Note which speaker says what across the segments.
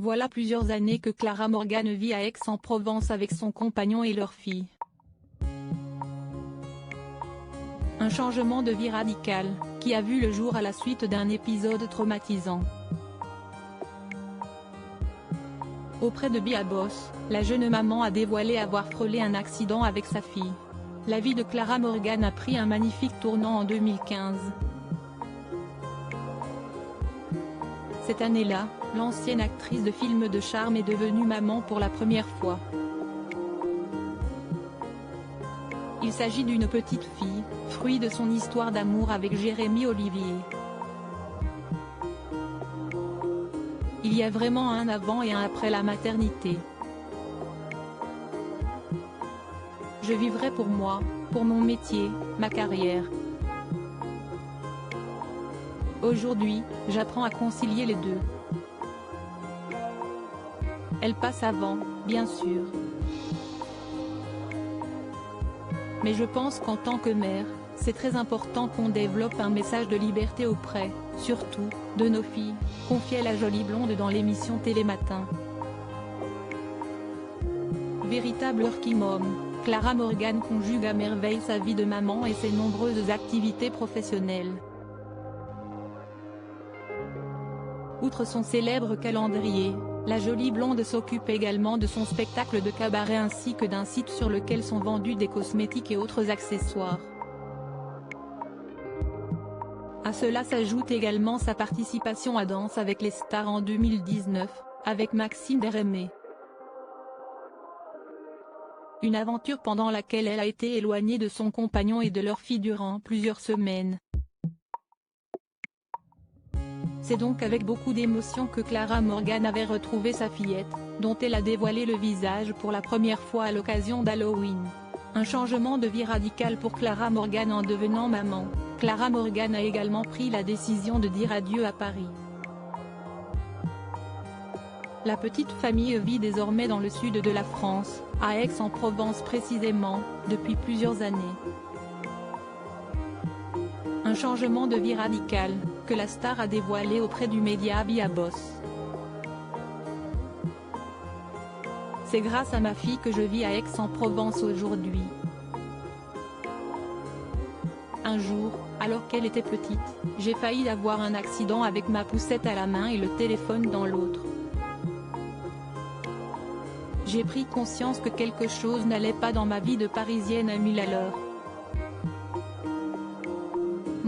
Speaker 1: Voilà plusieurs années que Clara Morgan vit à Aix-en-Provence avec son compagnon et leur fille. Un changement de vie radical, qui a vu le jour à la suite d'un épisode traumatisant. Auprès de Biabos, la jeune maman a dévoilé avoir frôlé un accident avec sa fille. La vie de Clara Morgan a pris un magnifique tournant en 2015. Cette année-là, l'ancienne actrice de films de charme est devenue maman pour la première fois. Il s'agit d'une petite fille, fruit de son histoire d'amour avec Jérémy Olivier. Il y a vraiment un avant et un après la maternité. Je vivrai pour moi, pour mon métier, ma carrière. Aujourd'hui, j'apprends à concilier les deux. Elle passe avant, bien sûr. Mais je pense qu'en tant que mère, c'est très important qu'on développe un message de liberté auprès, surtout, de nos filles, confiait la jolie blonde dans l'émission Télématin. Véritable working mom, Clara Morgan conjugue à merveille sa vie de maman et ses nombreuses activités professionnelles. Outre son célèbre calendrier, la jolie blonde s'occupe également de son spectacle de cabaret ainsi que d'un site sur lequel sont vendus des cosmétiques et autres accessoires. À cela s'ajoute également sa participation à Danse avec les stars en 2019, avec Maxime Derémé. Une aventure pendant laquelle elle a été éloignée de son compagnon et de leur fille durant plusieurs semaines. C'est donc avec beaucoup d'émotion que Clara Morgan avait retrouvé sa fillette, dont elle a dévoilé le visage pour la première fois à l'occasion d'Halloween. Un changement de vie radical pour Clara Morgan en devenant maman. Clara Morgan a également pris la décision de dire adieu à Paris. La petite famille vit désormais dans le sud de la France, à Aix-en-Provence précisément, depuis plusieurs années. Un changement de vie radical, que la star a dévoilé auprès du média Biabos. C'est grâce à ma fille que je vis à Aix-en-Provence aujourd'hui. Un jour, alors qu'elle était petite, j'ai failli avoir un accident avec ma poussette à la main et le téléphone dans l'autre. J'ai pris conscience que quelque chose n'allait pas dans ma vie de Parisienne à 1000 à l'heure.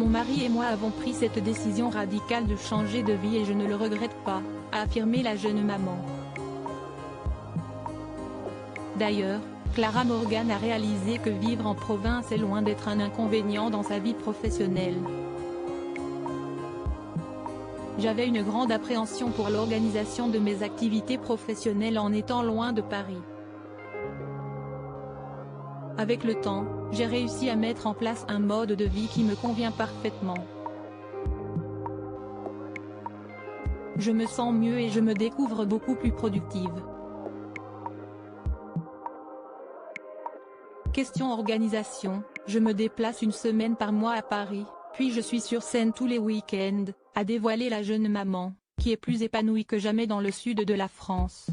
Speaker 1: Mon mari et moi avons pris cette décision radicale de changer de vie et je ne le regrette pas, a affirmé la jeune maman. D'ailleurs, Clara Morgan a réalisé que vivre en province est loin d'être un inconvénient dans sa vie professionnelle. J'avais une grande appréhension pour l'organisation de mes activités professionnelles en étant loin de Paris. Avec le temps, j'ai réussi à mettre en place un mode de vie qui me convient parfaitement. Je me sens mieux et je me découvre beaucoup plus productive. Question organisation, je me déplace une semaine par mois à Paris, puis je suis sur scène tous les week-ends, a dévoilé la jeune maman, qui est plus épanouie que jamais dans le sud de la France.